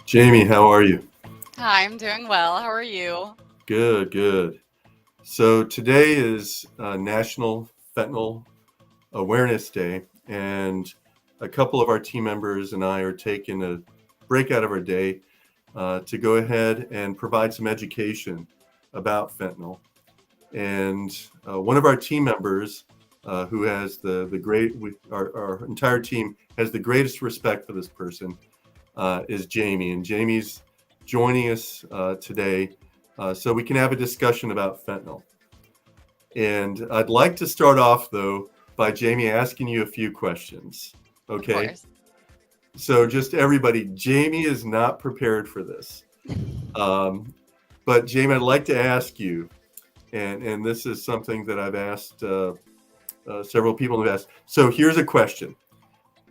Jamie, how are you? Hi, I'm doing well. How are you? Good, good. So today is National Fentanyl Awareness Day, and a couple of our team members and I are taking a break out of our day to go ahead and provide some education about fentanyl. And one of our team members, who has our entire team has the greatest respect for this person, is Jamie. And Jamie's joining us today so we can have a discussion about fentanyl. And I'd like to start off, though, by Jamie asking you a few questions. Of Okay? course. So just everybody, Jamie is not prepared for this. But Jamie, I'd like to ask you, and this is something that I've asked several people have asked. So here's a question.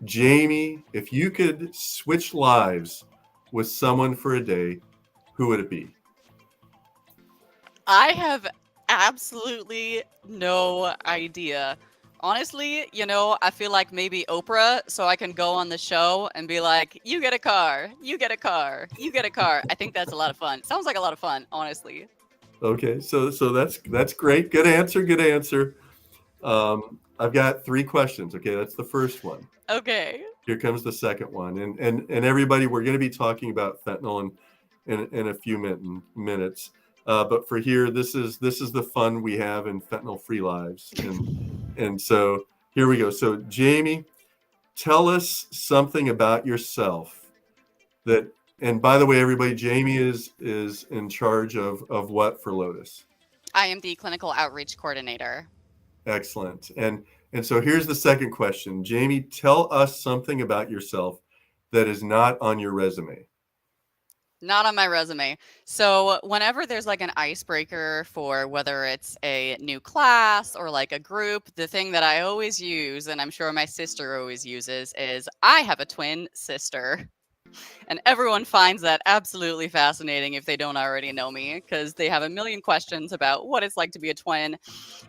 Jamie, if you could switch lives with someone for a day, who would it be? I have absolutely no idea. Honestly, I feel like maybe Oprah, so I can go on the show and be like, you get a car, you get a car, you get a car. I think that's a lot of fun. Sounds like a lot of fun, honestly. Okay, so that's great. Good answer. Good answer. I've got three questions. Okay, that's the first one. Okay. Here comes the second one. And everybody, we're going to be talking about fentanyl in a few minutes. But for here, this is the fun we have in fentanyl-free lives. And so here we go. So Jamie, tell us something about yourself that. And by the way, everybody, Jamie is in charge of what for Lotus? I am the clinical outreach coordinator. Excellent. And so here's the second question. Jamie, tell us something about yourself that is not on your resume. Not on my resume. So, whenever there's like an icebreaker for whether it's a new class or like a group, the thing that I always use, and I'm sure my sister always uses, is I have a twin sister. And everyone finds that absolutely fascinating if they don't already know me, because they have a million questions about what it's like to be a twin,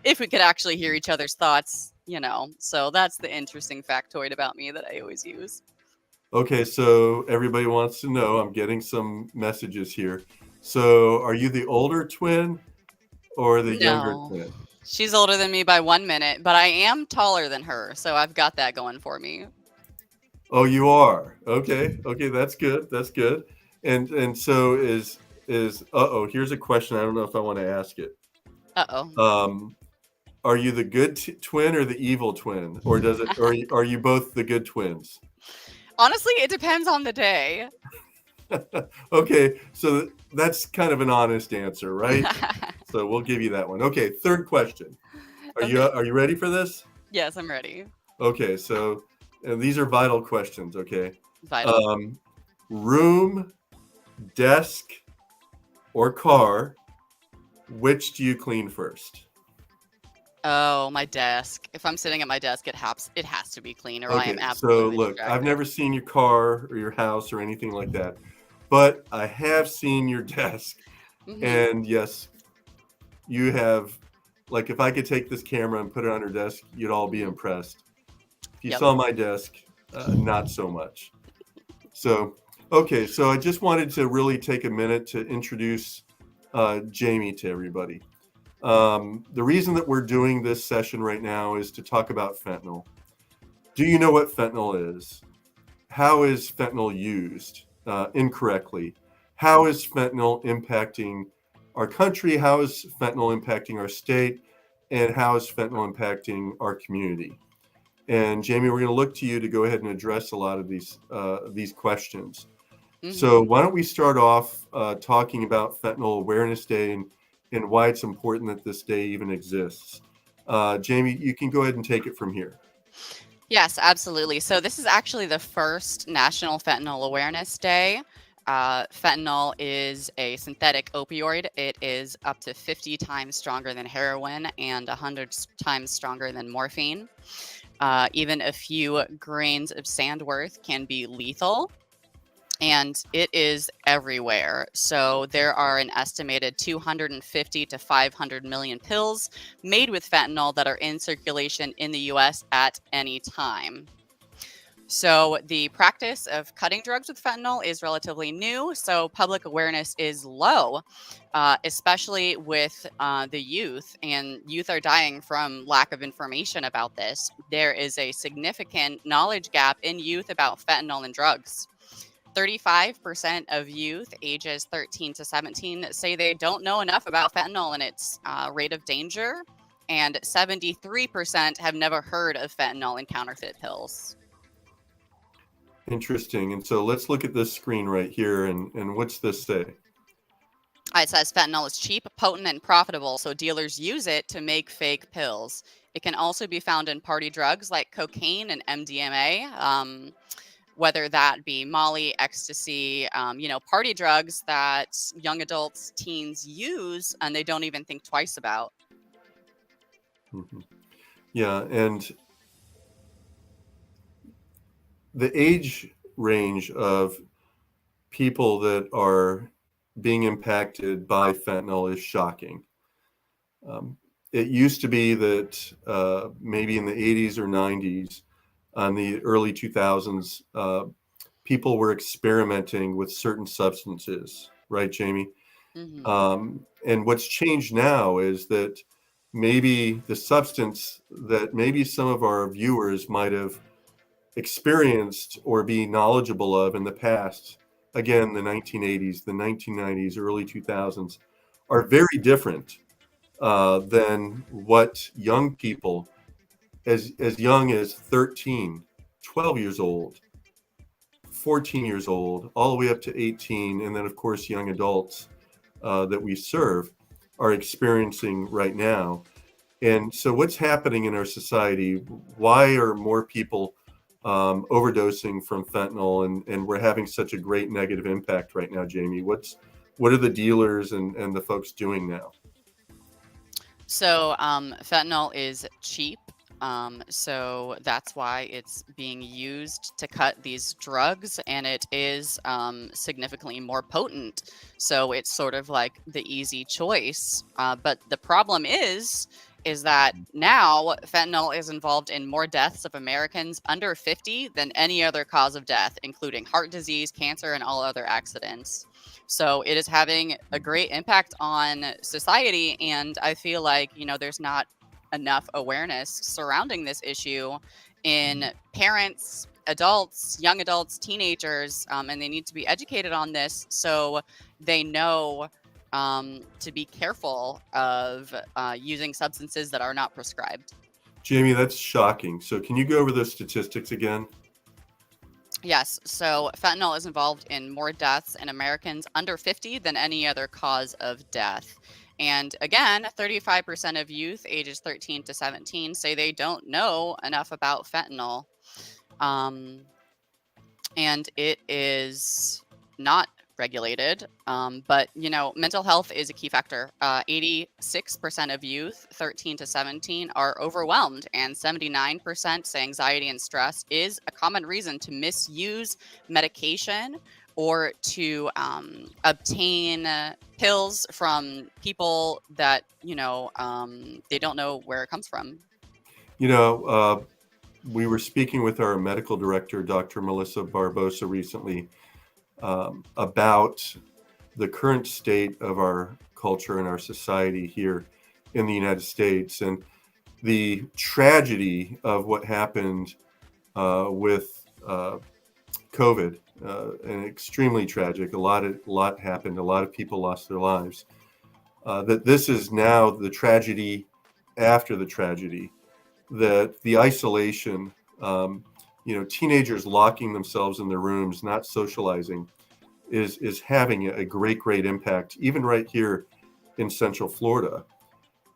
if we could actually hear each other's thoughts. So, that's the interesting factoid about me that I always use. Okay, so everybody wants to know. I'm getting some messages here. So are you the older twin or the younger No. twin? She's older than me by 1 minute, but I am taller than her, so I've got that going for me. Oh, you are. Okay. Okay, that's good. That's good. And so is uh-oh, here's a question. I don't know if I want to ask it. Uh-oh. Um, are you the good twin or the evil twin, or does it, or are you both the good twins? Honestly, it depends on the day. Okay, so that's kind of an honest answer, right? So we'll give you that one. Okay, third question. Okay. Are you ready for this? Yes, I'm ready. Okay, so and these are vital questions. Okay, Vital. um, room, desk, or car. Which do you clean first? Oh, my desk. If I'm sitting at my desk, it has to be clean, or I am Okay, so absolutely look, I've distracted. never seen your car or your house or anything like that, but I have seen your desk, Hmm. and yes, you have. Like, if I could take this camera and put it on your desk, you'd all be Hmm. impressed. If you Yep. saw my desk, not so much. So, okay, so I just wanted to really take a minute to introduce Jamie to everybody. The reason that we're doing this session right now is to talk about fentanyl. Do you know what fentanyl is? How is fentanyl used incorrectly? How is fentanyl impacting our country? How is fentanyl impacting our state? And how is fentanyl impacting our community? And Jamie, we're going to look to you to go ahead and address a lot of these questions. So Hmm. why don't we start off talking about Fentanyl Awareness Day and why it's important that this day even exists. Jamie, you can go ahead and take it from here. Yes, absolutely. So this is actually the first National Fentanyl Awareness Day. Fentanyl is a synthetic opioid. It is up to 50 times stronger than heroin and 100 times stronger than morphine. Even a few grains of sand worth can be lethal, and it is everywhere. So there are an estimated 250 to 500 million pills made with fentanyl that are in circulation in the US at any time. So the practice of cutting drugs with fentanyl is relatively new, so public awareness is low, especially with the youth, and youth are dying from lack of information about this. There is a significant knowledge gap in youth about fentanyl and drugs. 35% of youth ages 13 to 17 say they don't know enough about fentanyl and its rate of danger, and 73% have never heard of fentanyl and counterfeit pills. Interesting. And so let's look at this screen right here. And what's this say? It says fentanyl is cheap, potent, and profitable, so dealers use it to make fake pills. It can also be found in party drugs like cocaine and MDMA, whether that be Molly, ecstasy, party drugs that young adults, teens use and they don't even think twice about. Mhm. Yeah, and the age range of people that are being impacted by fentanyl is shocking. Um, it used to be that maybe in the 80s or 90s, on the early 2000s, people were experimenting with certain substances, right, Jamie? Hmm. And what's changed now is that maybe the substance that maybe some of our viewers might have experienced or be knowledgeable of in the past, again, the 1980s, the 1990s, early 2000s, are very different than what young people, as young as 13, 12 years old, 14 years old, all the way up to 18, and then, of course, young adults that we serve are experiencing right now. And so, what's happening in our society? Why are more people overdosing from fentanyl, and we're having such a great negative impact right now, Jamie? What are the dealers and the folks doing now? So, fentanyl is cheap. So that's why it's being used to cut these drugs, and it is significantly more potent. So it's sort of like the easy choice. But the problem is that now fentanyl is involved in more deaths of Americans under 50 than any other cause of death, including heart disease, cancer, and all other accidents. So it is having a great impact on society, and I feel like there's not enough awareness surrounding this issue in parents, adults, young adults, teenagers, and they need to be educated on this so they know to be careful of using substances that are not prescribed. Jamie, that's shocking. So can you go over those statistics again? Yes, so fentanyl is involved in more deaths in Americans under 50 than any other cause of death. And again, 35% of youth ages 13 to 17 say they don't know enough about fentanyl. Um, and it is not regulated. But mental health is a key factor. 86% of youth 13 to 17 are overwhelmed, and 79% say anxiety and stress is a common reason to misuse medication or to obtain pills from people that they don't know where it comes from. You know, we were speaking with our medical director, Dr. Melissa Barbosa, recently about the current state of our culture and our society here in the United States, and the tragedy of what happened with COVID, and extremely tragic. A lot happened. A lot of people lost their lives. That this is now the tragedy after the tragedy. That the isolation, teenagers locking themselves in their rooms, not socializing, is having a great impact, even right here in Central Florida.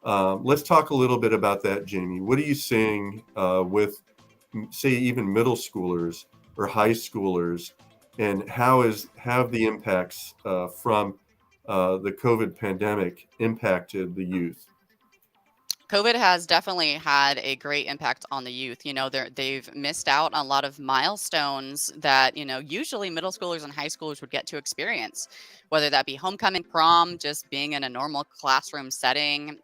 Let's talk a little bit about that, Jamie. What are you seeing with, say, even middle schoolers or high schoolers, and how have the impacts from the COVID pandemic impacted the youth? COVID has definitely had a great impact on the youth. They've missed out on a lot of milestones that, usually middle schoolers and high schoolers would get to experience, whether that be homecoming, prom, just being in a normal classroom setting,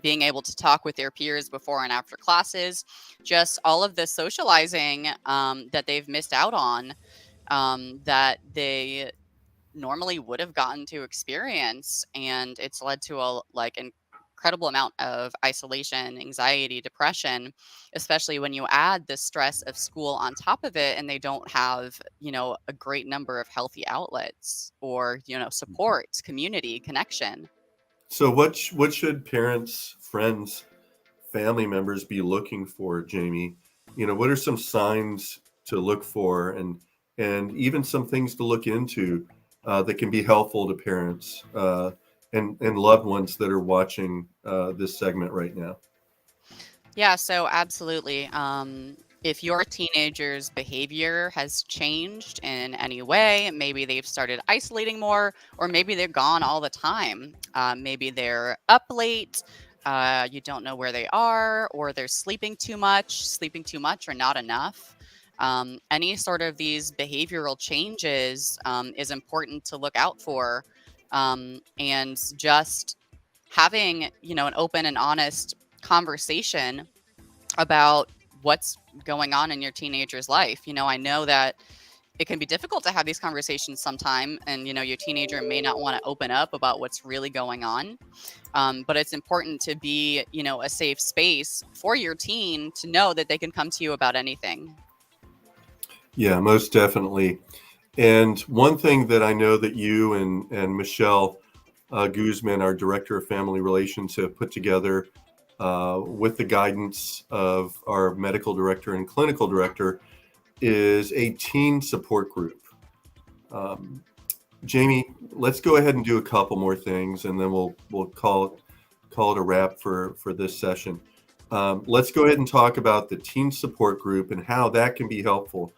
being able to talk with their peers before and after classes, just all of the socializing that they've missed out on, that they normally would have gotten to experience, and it's led to a incredible amount of isolation, anxiety, depression, especially when you add the stress of school on top of it, and they don't have a great number of healthy outlets or support, community connection. So what should parents, friends, family members be looking for, Jamie? What are some signs to look for, and even some things to look into that can be helpful to parents and loved ones that are watching this segment right now? Yeah, so absolutely. If your teenager's behavior has changed in any way, maybe they've started isolating more, or maybe they're gone all the time. Maybe they're up late, you don't know where they are, or they're sleeping too much or not enough. Any sort of these behavioral changes is important to look out for. And just having, an open and honest conversation about what's going on in your teenager's life. I know that it can be difficult to have these conversations sometime, and your teenager may not want to open up about what's really going on. But it's important to be, a safe space for your teen to know that they can come to you about anything. Yeah, most definitely. And one thing that I know that you and Michelle Guzman, our Director of Family Relations, have put together with the guidance of our Medical Director and Clinical Director is a teen support group. Um, Jamie, let's go ahead and do a couple more things, and then we'll call it a wrap for this session. Let's go ahead and talk about the teen support group and how that can be helpful.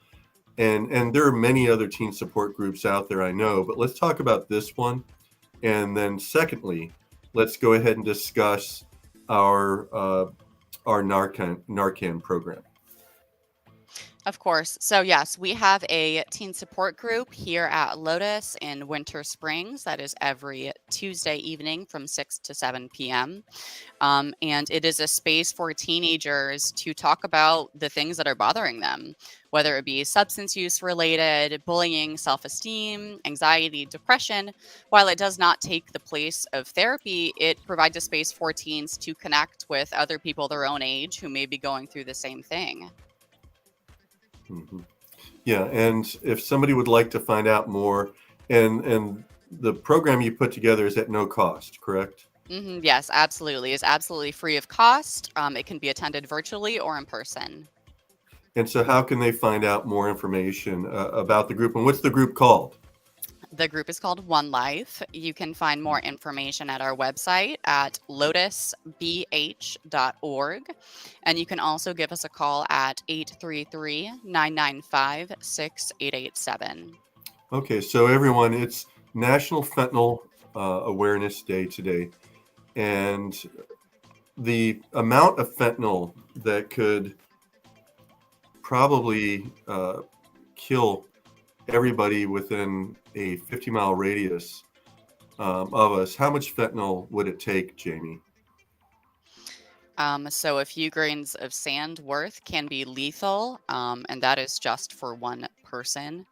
And there are many other teen support groups out there, I know, but let's talk about this one. And then secondly, let's go ahead and discuss our Narcan program. Of course. So, yes, we have a teen support group here at Lotus in Winter Springs. That is every Tuesday evening from 6 to 7 p.m. And it is a space for teenagers to talk about the things that are bothering them, whether it be substance use related, bullying, self esteem, anxiety, depression. While it does not take the place of therapy, it provides a space for teens to connect with other people their own age who may be going through the same thing. Mhm. Yeah, and if somebody would like to find out more, and the program you put together is at no cost, correct? Yes, absolutely. It's absolutely free of cost. It can be attended virtually or in person. And so, how can they find out more information about the group? And what's the group called? The group is called One Life. You can find more information at our website at lotusbh.org. And you can also give us a call at 833-995-6887. Okay, so everyone, it's National Fentanyl Awareness Day today, and the amount of fentanyl that could probably kill everybody within a 50-mile radius of us. How much fentanyl would it take, Jamie? So a few grains of sand worth can be lethal, and that is just for one person.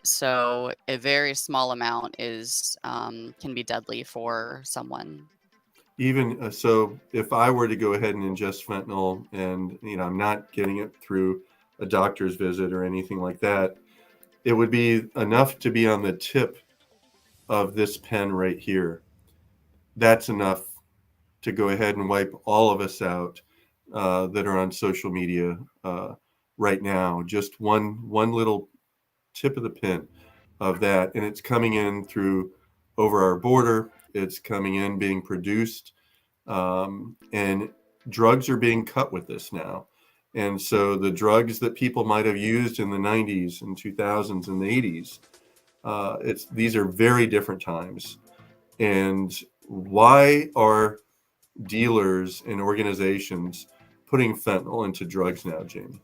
So a very small amount is can be deadly for someone. Even so, if I were to go ahead and ingest fentanyl, and I'm not getting it through a doctor's visit or anything like that, it would be enough to be on the tip of this pen right here. That's enough to go ahead and wipe all of us out that are on social media right now. Just one little tip of the pen of that, and it's coming in through over our border. It's coming in, being produced, and drugs are being cut with this now. And so the drugs that people might have used in the 90s and 2000s and the 80s, it's these are very different times. And why are dealers and organizations putting fentanyl into drugs now, Jamie?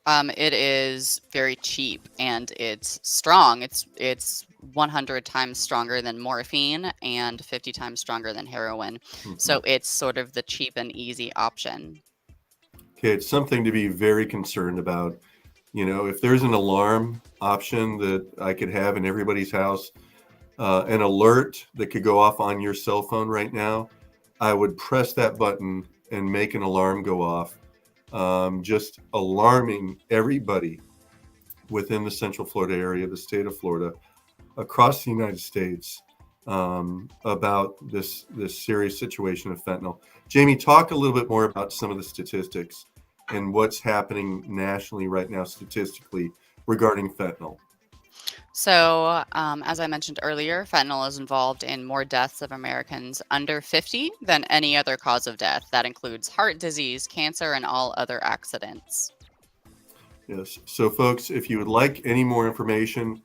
It is very cheap and it's strong. It's 100 times stronger than morphine and 50 times stronger than heroin. Mhm. So it's sort of the cheap and easy option. Okay, it's something to be very concerned about. If there's an alarm option that I could have in everybody's house, an alert that could go off on your cell phone right now, I would press that button and make an alarm go off, just alarming everybody within the Central Florida area, the state of Florida, across the United States, about this serious situation of fentanyl. Jamie, talk a little bit more about some of the statistics and what's happening nationally right now statistically regarding fentanyl. So, as I mentioned earlier, fentanyl is involved in more deaths of Americans under 50 than any other cause of death. That includes heart disease, cancer, and all other accidents. Yes. So, folks, if you would like any more information,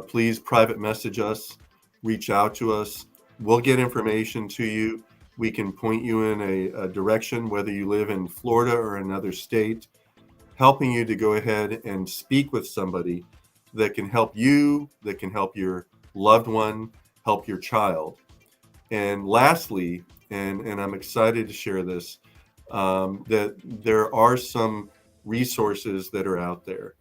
please private message us, reach out to us. We'll get information to you. We can point you in a direction, whether you live in Florida or another state, helping you to go ahead and speak with somebody that can help you, that can help your loved one, help your child. And lastly, and I'm excited to share this, that there are some resources that are out there.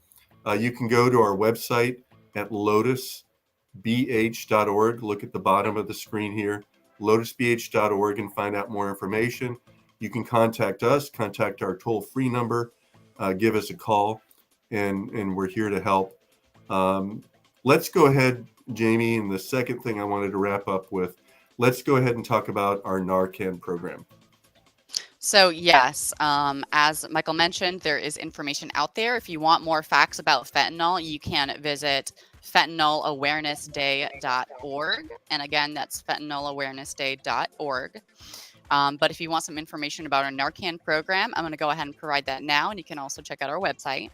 You can go to our website at lotusbh.org. Look at the bottom of the screen here, lotusbh.org, and find out more information. You can contact us, contact our toll-free number, give us a call, and we're here to help. Let's go ahead, Jamie, and the second thing I wanted to wrap up with, let's go ahead and talk about our Narcan program. So, yes, as Michael mentioned, there is information out there. If you want more facts about fentanyl, you can visit fentanylAwarenessDay.org. And again, that's fentanylAwarenessDay.org. But if you want some information about our Narcan program, I'm going to go ahead and provide that now. And you can also check out our website.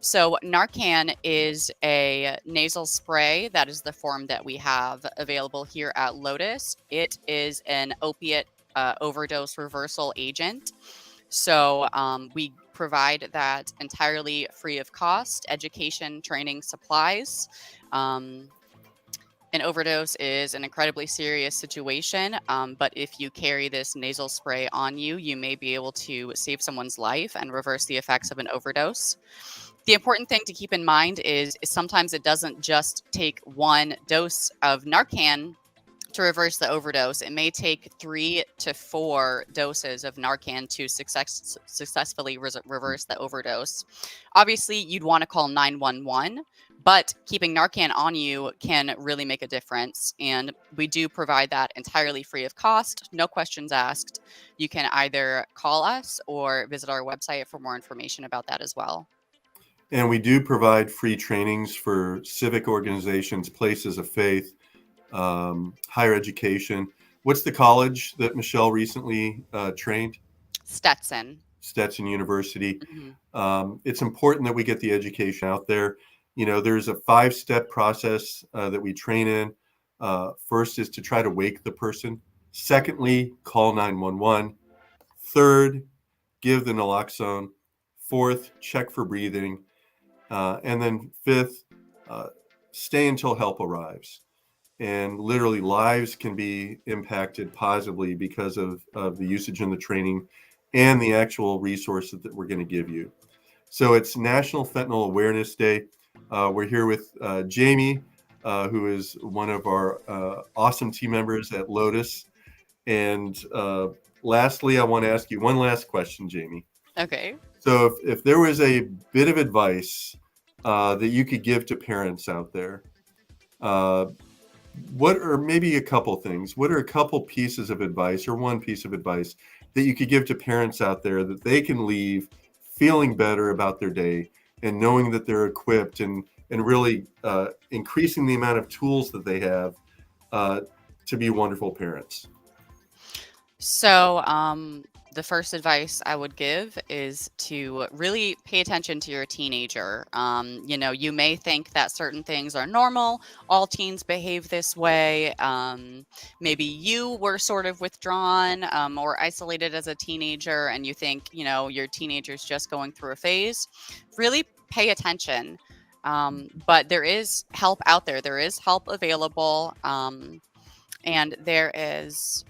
So, Narcan is a nasal spray. That is the form that we have available here at Lotus. It is an opiate overdose reversal agent. So, we provide that entirely free of cost, education, training, supplies. An overdose is an incredibly serious situation, but if you carry this nasal spray on you, you may be able to save someone's life and reverse the effects of an overdose. The important thing to keep in mind is sometimes it doesn't just take one dose of Narcan to reverse the overdose. It may take 3 to 4 doses of Narcan to successfully reverse the overdose. Obviously, you'd want to call 911, but keeping Narcan on you can really make a difference. And we do provide that entirely free of cost, no questions asked. You can either call us or visit our website for more information about that as well. And we do provide free trainings for civic organizations, places of faith, higher education. What's the college that Michelle recently trained? Stetson. Stetson University. Mm-hmm. It's important that we get the education out there. There's a 5-step process that we train in. First is to try to wake the person. Secondly, call 911. Third, give the naloxone. Fourth, check for breathing. And then fifth, stay until help arrives. And literally lives can be impacted positively because of the usage in the training and the actual resources that we're going to give you. So it's National Fentanyl Awareness Day. We're here with Jamie, who is one of our awesome team members at Lotus. And lastly, I want to ask you one last question, Jamie. Okay. So if there was a bit of advice that you could give to parents out there, what are maybe a couple things? What are a couple pieces of advice or one piece of advice that you could give to parents out there that they can leave feeling better about their day and knowing that they're equipped and really increasing the amount of tools that they have to be wonderful parents? So, the first advice I would give is to really pay attention to your teenager. You may think that certain things are normal. All teens behave this way. Maybe you were sort of withdrawn or isolated as a teenager, and you think, your teenager's just going through a phase. Really pay attention. But there is help out there. There is help available. And there is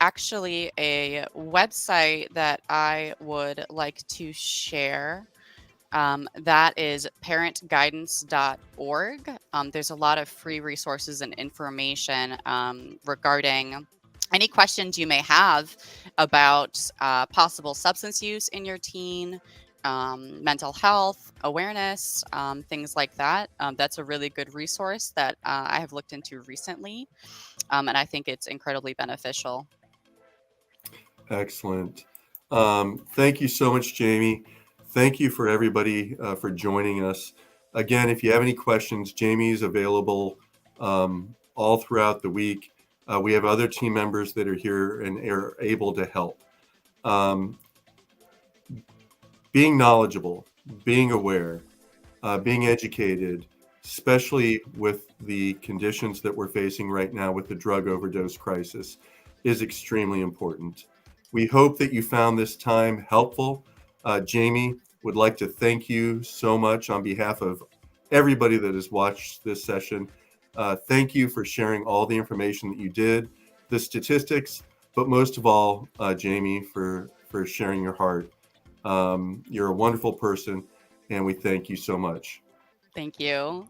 actually a website that I would like to share. That is parentguidance.org. There's a lot of free resources and information regarding any questions you may have about possible substance use in your teen, mental health, awareness, things like that. That's a really good resource that I have looked into recently, and I think it's incredibly beneficial. Excellent. Thank you so much, Jamie. Thank you for everybody for joining us. Again, if you have any questions, Jamie is available all throughout the week. We have other team members that are here and are able to help. Being knowledgeable, being aware, being educated, especially with the conditions that we're facing right now with the drug overdose crisis, is extremely important. We hope that you found this time helpful. Jamie would like to thank you so much on behalf of everybody that has watched this session. Thank you for sharing all the information that you did, the statistics, but most of all, Jamie, for sharing your heart. You're a wonderful person, and we thank you so much. Thank you.